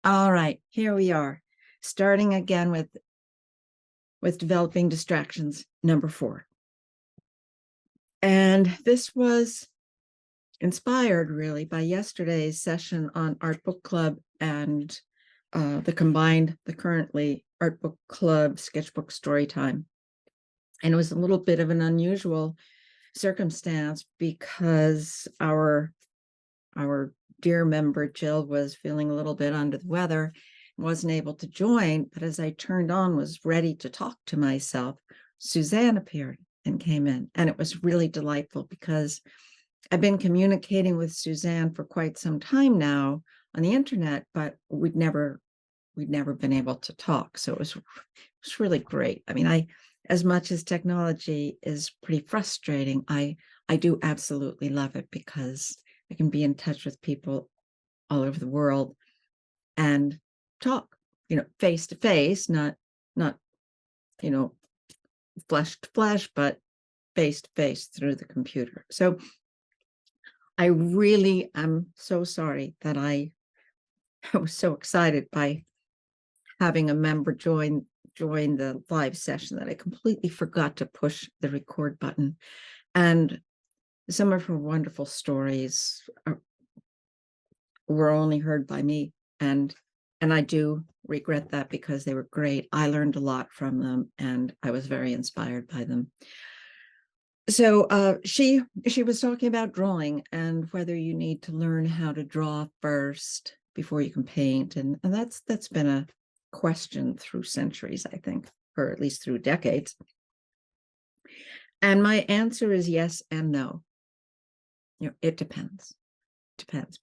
All right, here we are, starting again with developing distractions, number 4. And this was inspired really by yesterday's session on Art Book Club and the currently Art Book Club sketchbook story time. And it was a little bit of an unusual circumstance because our dear member Jill was feeling a little bit under the weather, wasn't able to join, but as I turned on, was ready to talk to myself, Suzanne appeared and came in. And it was really delightful because I've been communicating with Suzanne for quite some time now on the internet, but we'd never been able to talk. So it was really great. I mean, as much as technology is pretty frustrating, I do absolutely love it because I can be in touch with people all over the world and talk, face to face, not flesh to flesh, but face to face through the computer. So I really am so sorry that I was so excited by having a member join the live session that I completely forgot to push the record button. And some of her wonderful stories were only heard by me, and I do regret that because they were great. I learned a lot from them, and I was very inspired by them. So she was talking about drawing and whether you need to learn how to draw first before you can paint, and that's been a question through centuries, I think, or at least through decades. And my answer is yes and no. It depends.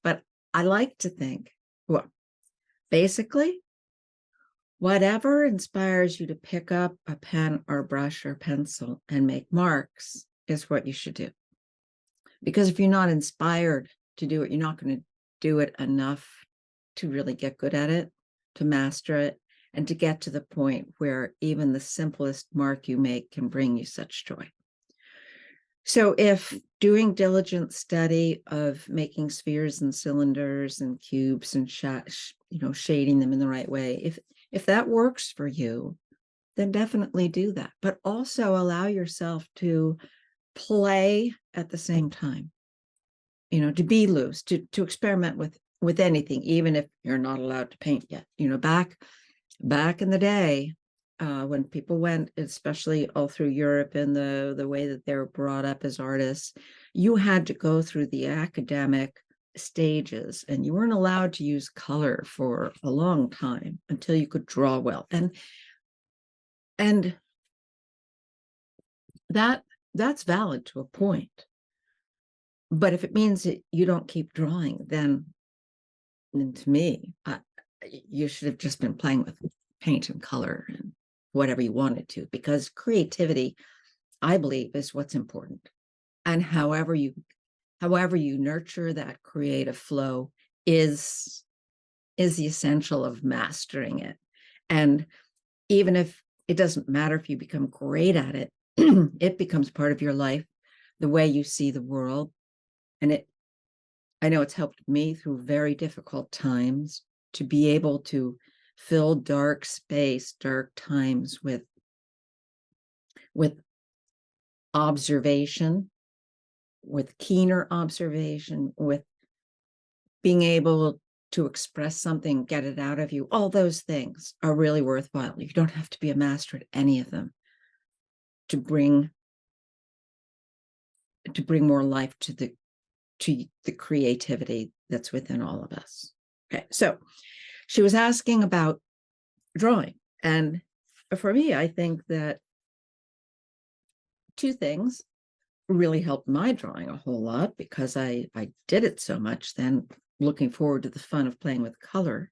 But I like to think, well, basically, whatever inspires you to pick up a pen or brush or pencil and make marks is what you should do. Because if you're not inspired to do it, you're not going to do it enough to really get good at it, to master it, and to get to the point where even the simplest mark you make can bring you such joy. So if doing diligent study of making spheres and cylinders and cubes and shading them in the right way, if that works for you, then definitely do that. But also allow yourself to play at the same time, to be loose, to experiment with anything, even if you're not allowed to paint yet. Back in the day, when people went, especially all through Europe and the way that they were brought up as artists, you had to go through the academic stages, and you weren't allowed to use color for a long time until you could draw well. And that's valid to a point. But if it means that you don't keep drawing, then to me, you should have just been playing with paint and color and whatever you wanted to, because creativity, I believe, is what's important. And however you nurture that creative flow is the essential of mastering it. And even if it doesn't matter if you become great at it, it becomes part of your life, the way you see the world. And I know it's helped me through very difficult times to be able to fill dark times with observation, with keener observation, with being able to express something, get it out of you. All those things are really worthwhile. You don't have to be a master at any of them to bring more life to the creativity that's within all of us. Okay, so she was asking about drawing. And for me, I think that two things really helped my drawing a whole lot, because I did it so much, then looking forward to the fun of playing with color.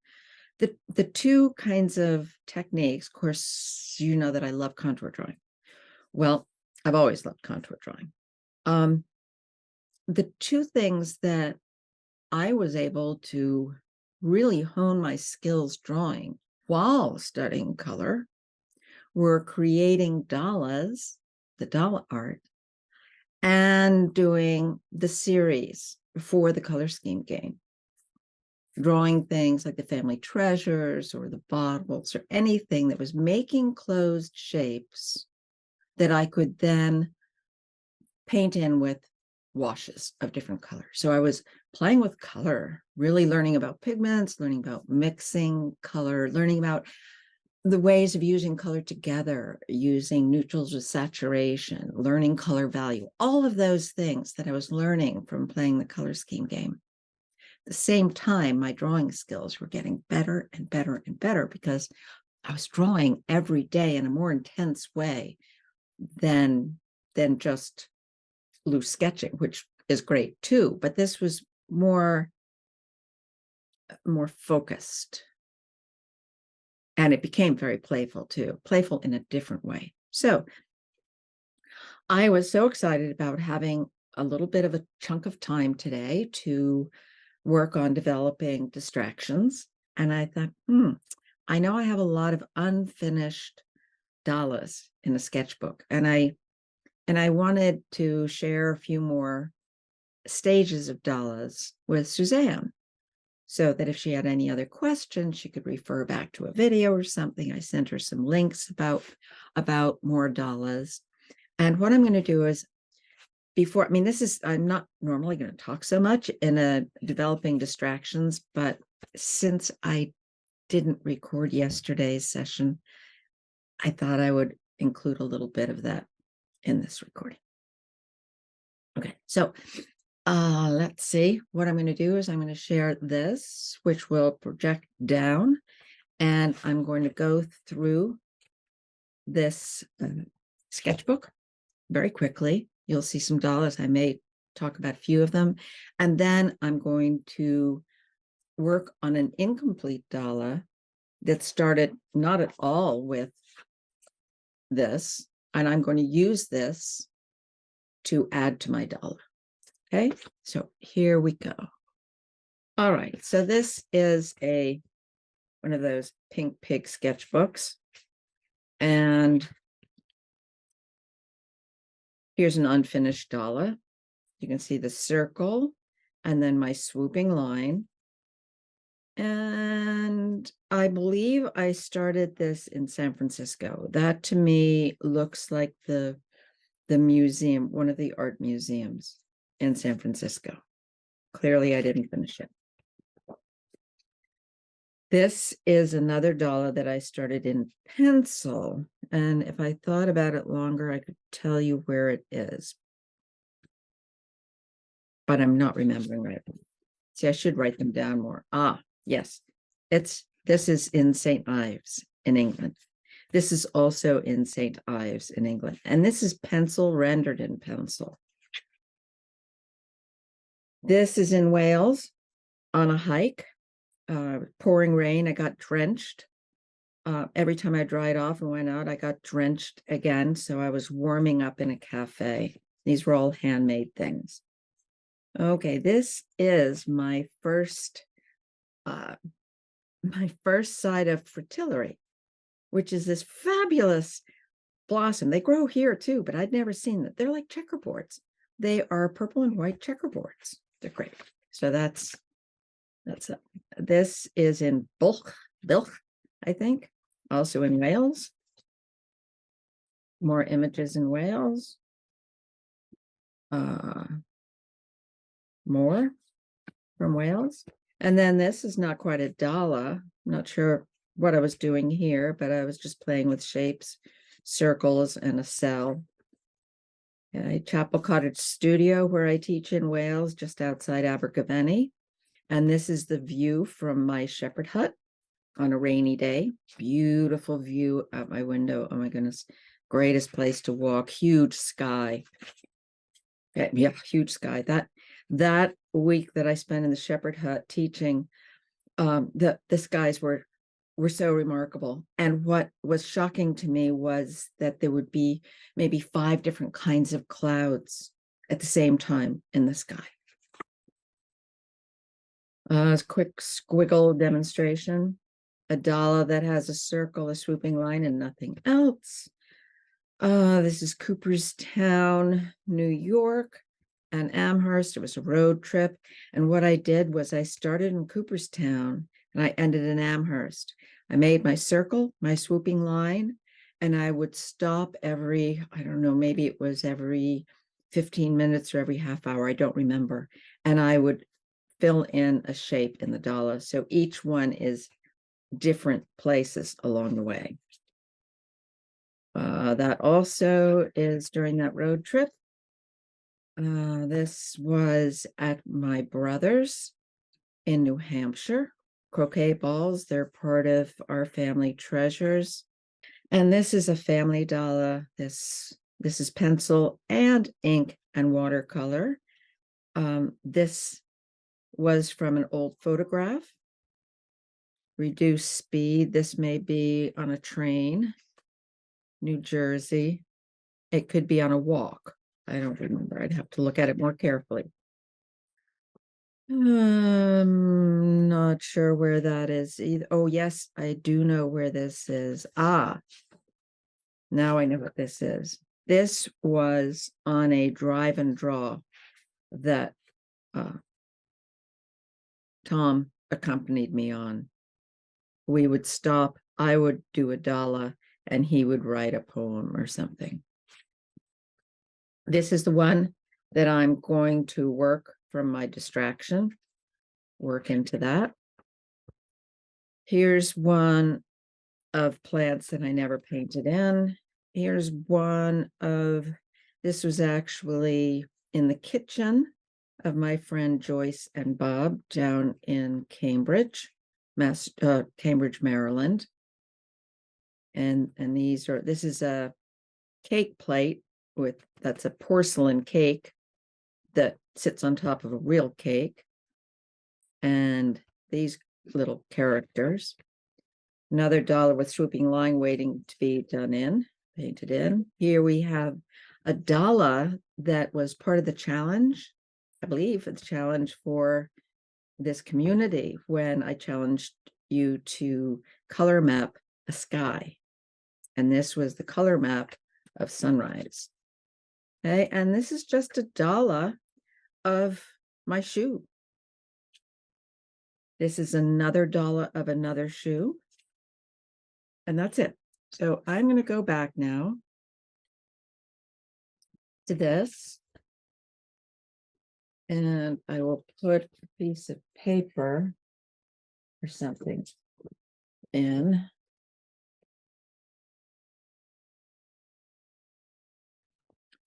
The two kinds of techniques, of course, you know that I love contour drawing. Well, I've always loved contour drawing. The two things that I was able to really hone my skills drawing while studying color were creating Dalas, the Dala art, and doing the series for the color scheme game. drawing things like the family treasures or the bottles or anything that was making closed shapes that I could then paint in with washes of different colors. So I was playing with color, really learning about pigments, learning about mixing color, learning about the ways of using color together, using neutrals with saturation, learning color value, all of those things that I was learning from playing the color scheme game. At the same time, my drawing skills were getting better and better and better because I was drawing every day in a more intense way than just loose sketching, which is great too, but this was more focused. And it became very playful too, playful in a different way. So I was so excited about having a little bit of a chunk of time today to work on developing distractions. And I thought, I know I have a lot of unfinished Dalas in a sketchbook. And I wanted to share a few more stages of Dalas with Suzanne, so that if she had any other questions, she could refer back to a video or something. I sent her some links about more Dalas. And what I'm going to do is, I'm not normally going to talk so much in a developing distractions, but since I didn't record yesterday's session, I thought I would include a little bit of that in this recording. Okay, so let's see. What I'm going to do is I'm going to share this, which will project down, and I'm going to go through this sketchbook very quickly. You'll see some Dalas. I may talk about a few of them, and then I'm going to work on an incomplete Dala that started not at all with this, and I'm going to use this to add to my Dala. Okay, so here we go. All right, so this is one of those pink pig sketchbooks, and here's an unfinished Dala. You can see the circle and then my swooping line. And I believe I started this in San Francisco. That to me looks like the museum, one of the art museums in San Francisco. Clearly, I didn't finish it. This is another Dala that I started in pencil. And if I thought about it longer, I could tell you where it is. But I'm not remembering right. See, I should write them down more. Yes. This is in St. Ives in England. This is also in St. Ives in England. And this is pencil rendered in pencil. This is in Wales on a hike, pouring rain. I got drenched. Every time I dried off and went out, I got drenched again. So I was warming up in a cafe. These were all handmade things. Okay, this is my first side of fritillary, which is this fabulous blossom. They grow here too, but I'd never seen that. They're like checkerboards. They are purple and white checkerboards. They're great. So that's this is in Bulk, I think, also in Wales. More images in Wales. More from Wales. And then this is not quite a Dala. I'm not sure what I was doing here, but I was just playing with shapes, circles, and a cell. Okay, Chapel Cottage Studio, where I teach in Wales, just outside Abergavenny. And this is the view from my shepherd hut on a rainy day. Beautiful view out my window. Oh my goodness, greatest place to walk. Huge sky. Yeah, huge sky. That week that I spent in the shepherd hut teaching, the skies were so remarkable. And what was shocking to me was that there would be maybe 5 different kinds of clouds at the same time in the sky. A quick squiggle demonstration. A Dala that has a circle, a swooping line, and nothing else. This is Cooperstown, New York. and Amherst. It was a road trip. And what I did was I started in Cooperstown and I ended in Amherst. I made my circle, my swooping line, and I would stop every, I don't know, maybe it was every 15 minutes or every half hour. I don't remember. And I would fill in a shape in the Dala. So each one is different places along the way. That also is during that road trip. This was at my brother's in New Hampshire. Croquet balls, they're part of our family treasures. And this is a family Dala. This is pencil and ink and watercolor. This was from an old photograph. Reduced speed. This may be on a train, New Jersey. It could be on a walk. I don't remember. I'd have to look at it more carefully. Not sure where that is either. Oh, yes, I do know where this is. Ah, now I know what this is. This was on a drive and draw that Tom accompanied me on. We would stop, I would do a Dala, and he would write a poem or something. This is the one that I'm going to work from my distraction, work into that. Here's one of plants that I never painted in. Here's one of, this was actually in the kitchen of my friend Joyce and Bob down in Cambridge, Cambridge, Maryland. And this is a cake plate that's a porcelain cake that sits on top of a real cake. And these little characters. Another Dala with swooping line waiting to be painted in. Here we have a Dala that was part of the challenge, I believe, the challenge for this community when I challenged you to color map a sky. And this was the color map of sunrise. Okay, and this is just a Dala of my shoe. This is another Dala of another shoe. And that's it. So I'm going to go back now to this. And I will put a piece of paper or something in.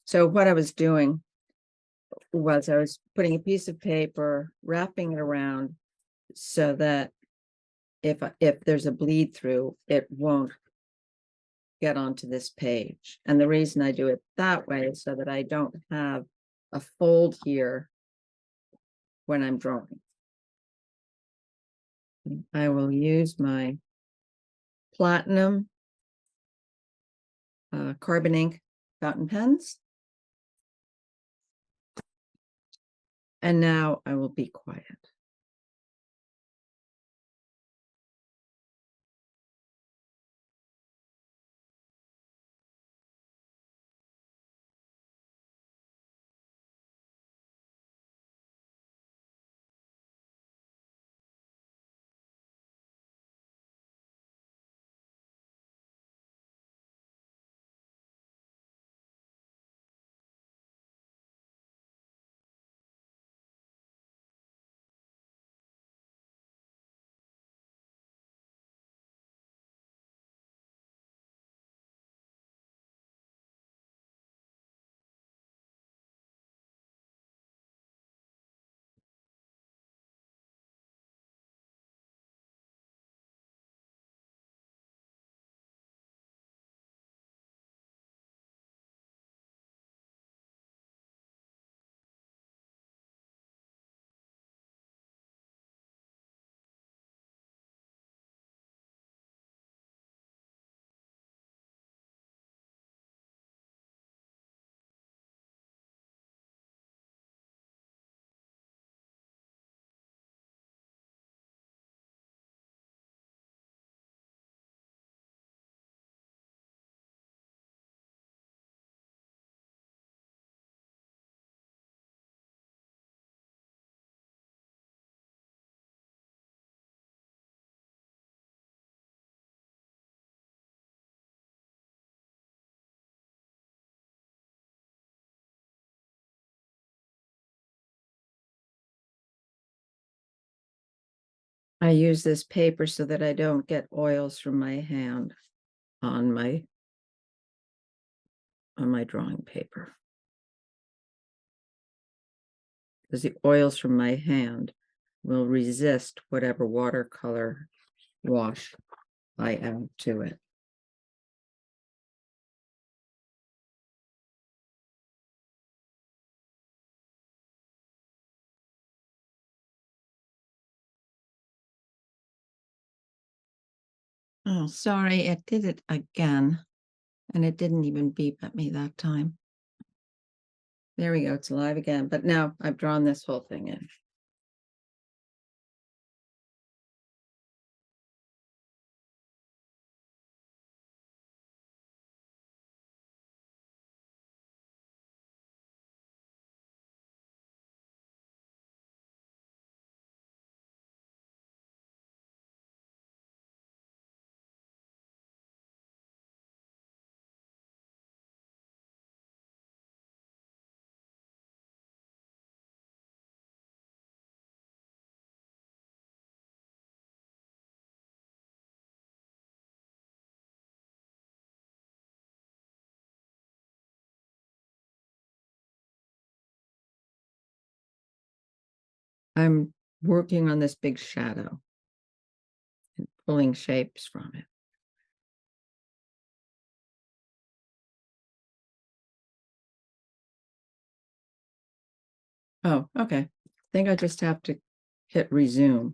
So what I was doing was I was putting a piece of paper, wrapping it around so that if there's a bleed through, it won't get onto this page. And the reason I do it that way is so that I don't have a fold here when I'm drawing. I will use my platinum carbon ink fountain pens. And now I will be quiet. I use this paper so that I don't get oils from my hand on my drawing paper. Because the oils from my hand will resist whatever watercolor wash I add to it. Oh, sorry, it did it again. And it didn't even beep at me that time. There we go, it's alive again. But now I've drawn this whole thing in. I'm working on this big shadow and pulling shapes from it. Oh, okay. I think I just have to hit resume.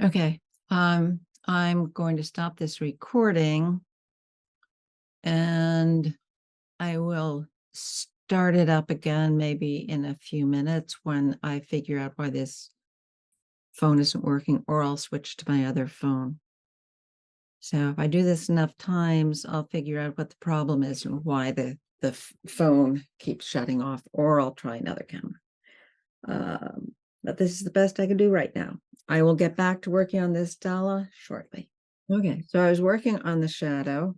Okay, I'm going to stop this recording and I will start it up again maybe in a few minutes when I figure out why this phone isn't working, or I'll switch to my other phone. So if I do this enough times, I'll figure out what the problem is and why the phone keeps shutting off, or I'll try another camera. but this is the best I can do right now. I will get back to working on this Dala shortly. Okay, so I was working on the shadow.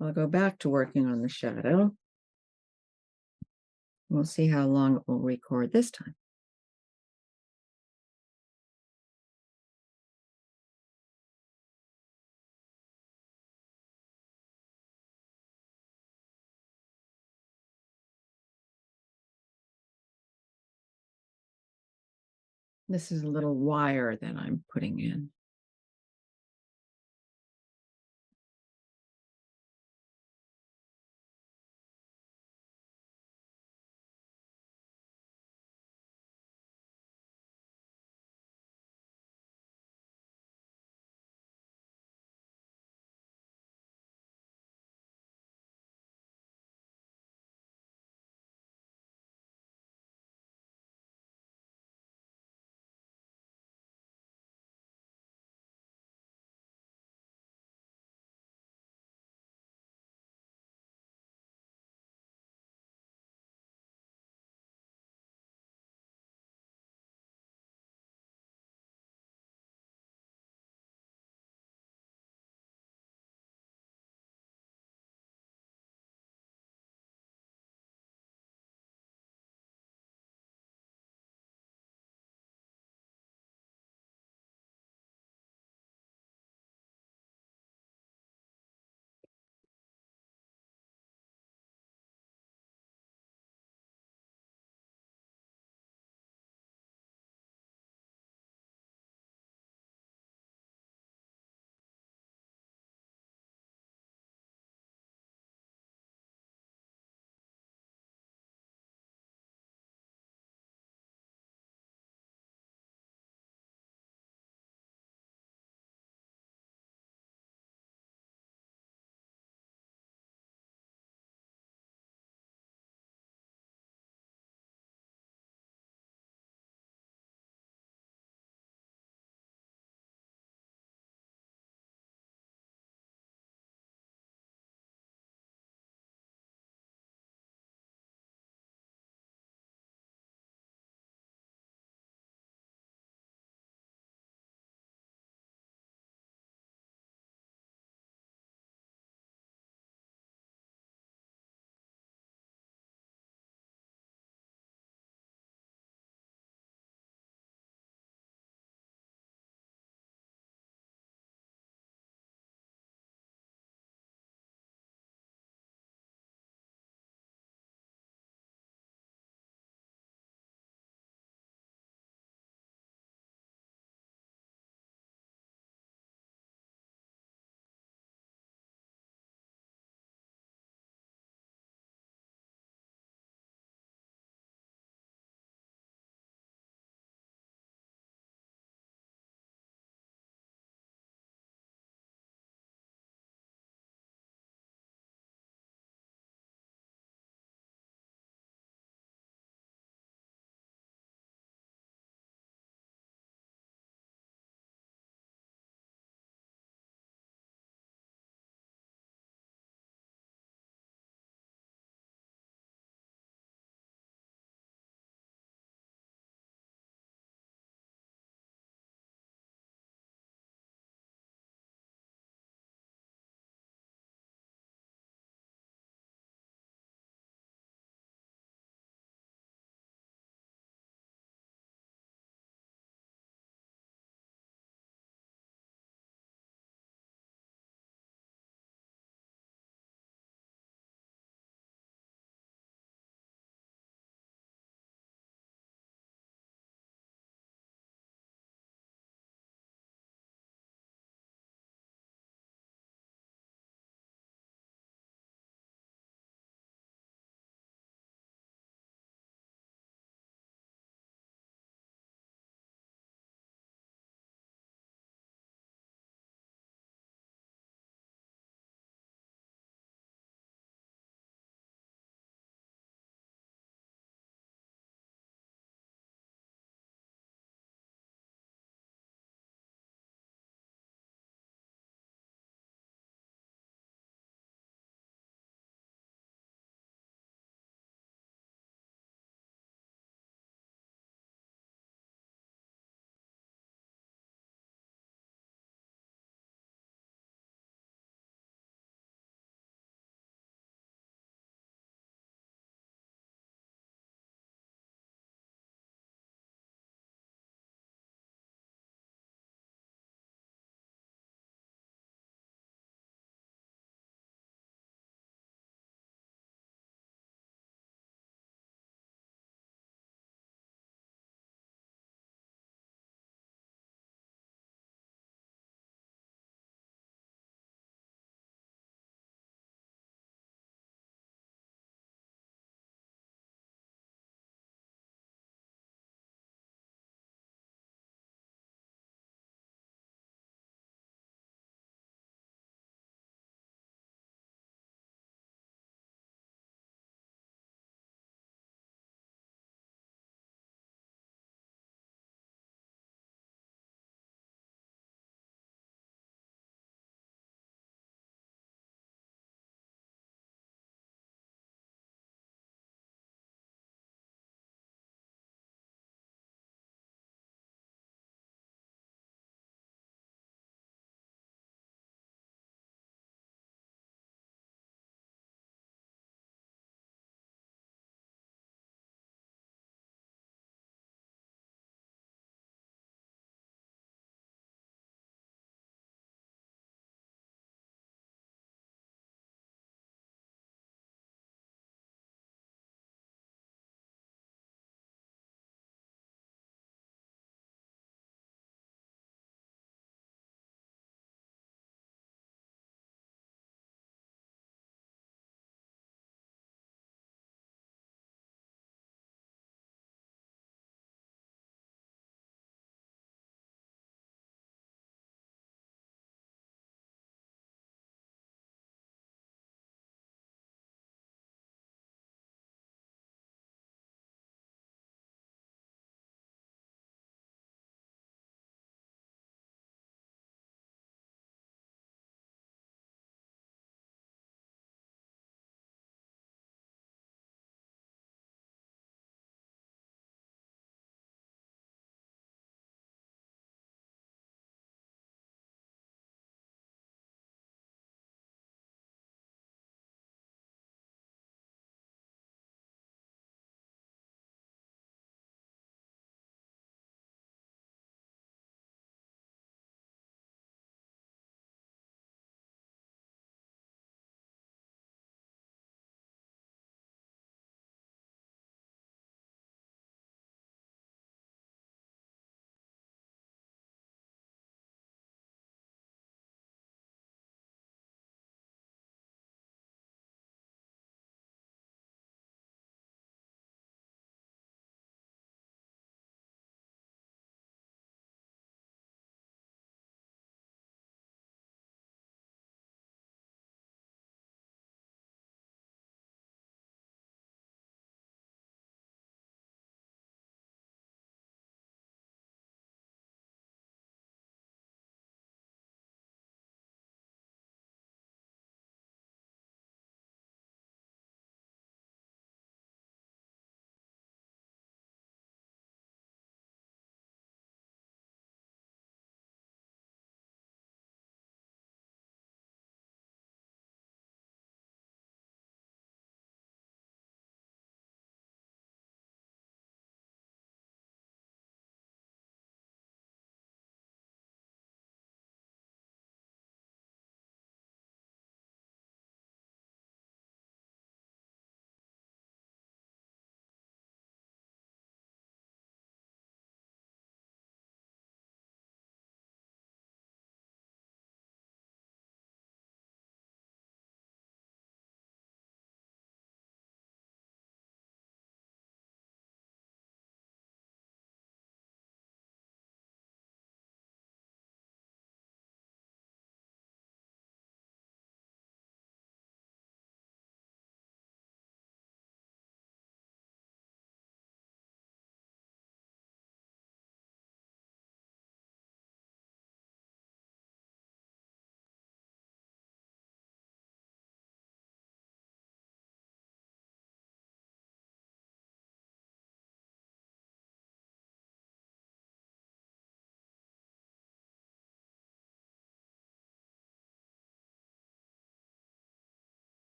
I'll go back to working on the shadow. We'll see how long it will record this time. This is a little wire that I'm putting in.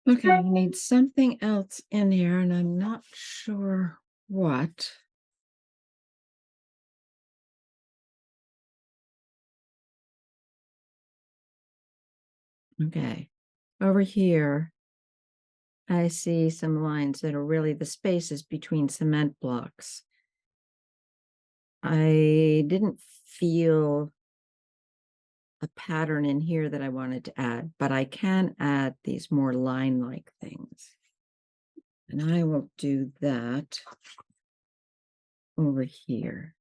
Okay, I need something else in here, and I'm not sure what. Okay. Over here, I see some lines that are really the spaces between cement blocks. I didn't feel a pattern in here that I wanted to add, but I can add these more line-like things. And I will do that over here.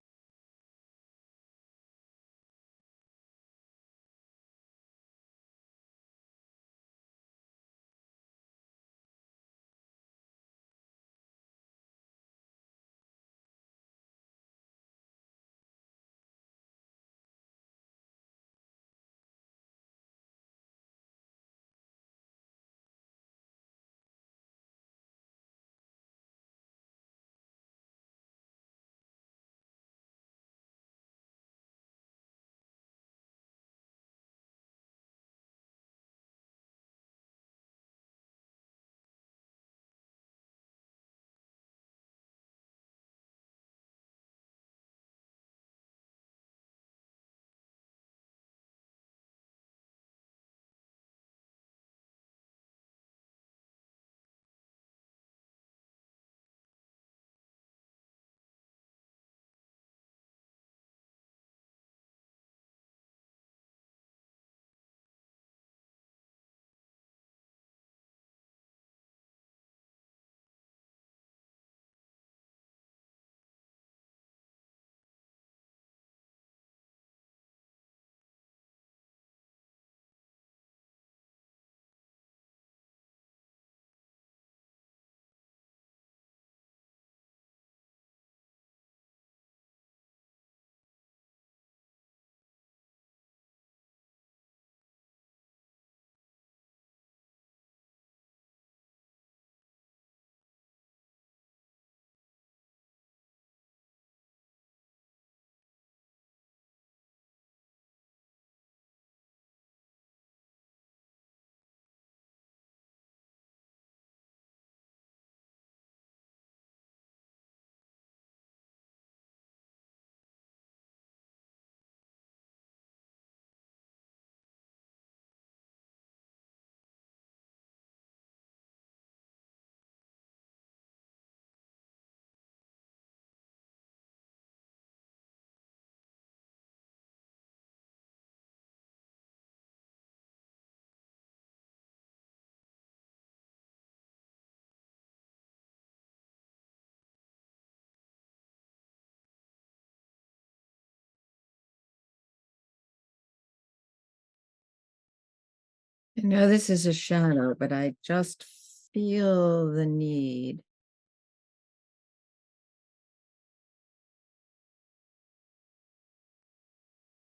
I know this is a shadow, but I just feel the need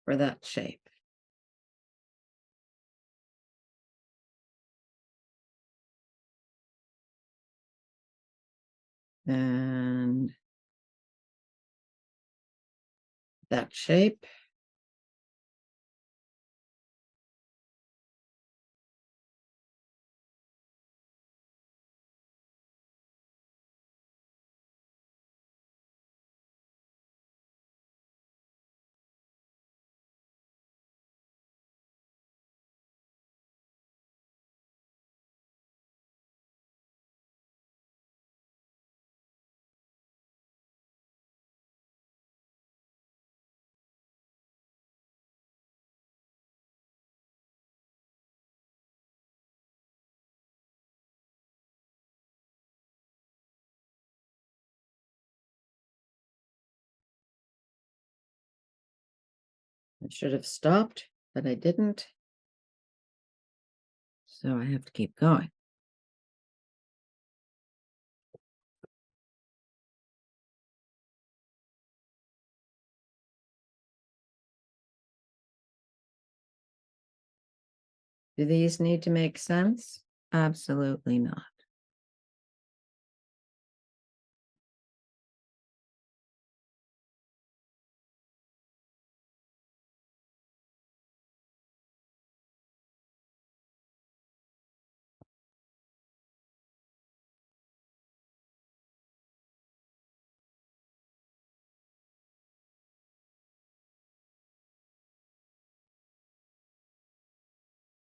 for that shape. And that shape. I should have stopped, but I didn't. So I have to keep going. Do these need to make sense? Absolutely not.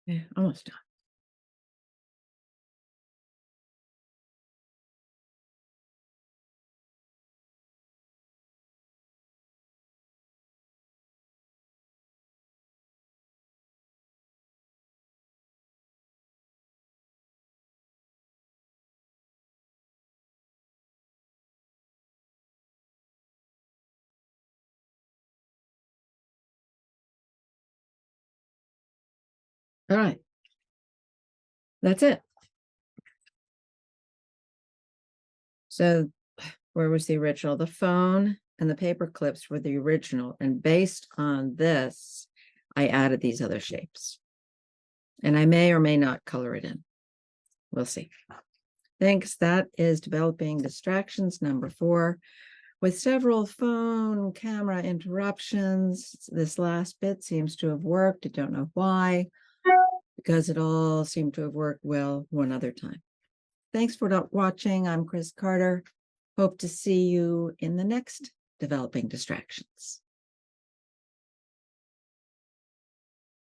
Yeah, almost done. All right. That's it. So where was the original? The phone and the paper clips were the original. And based on this, I added these other shapes. And I may or may not color it in. We'll see. Thanks. That is developing distractions number 4 with several phone camera interruptions. This last bit seems to have worked. I don't know why, because it all seemed to have worked well one other time. Thanks for watching. I'm Chris Carter. Hope to see you in the next Developing Distractions.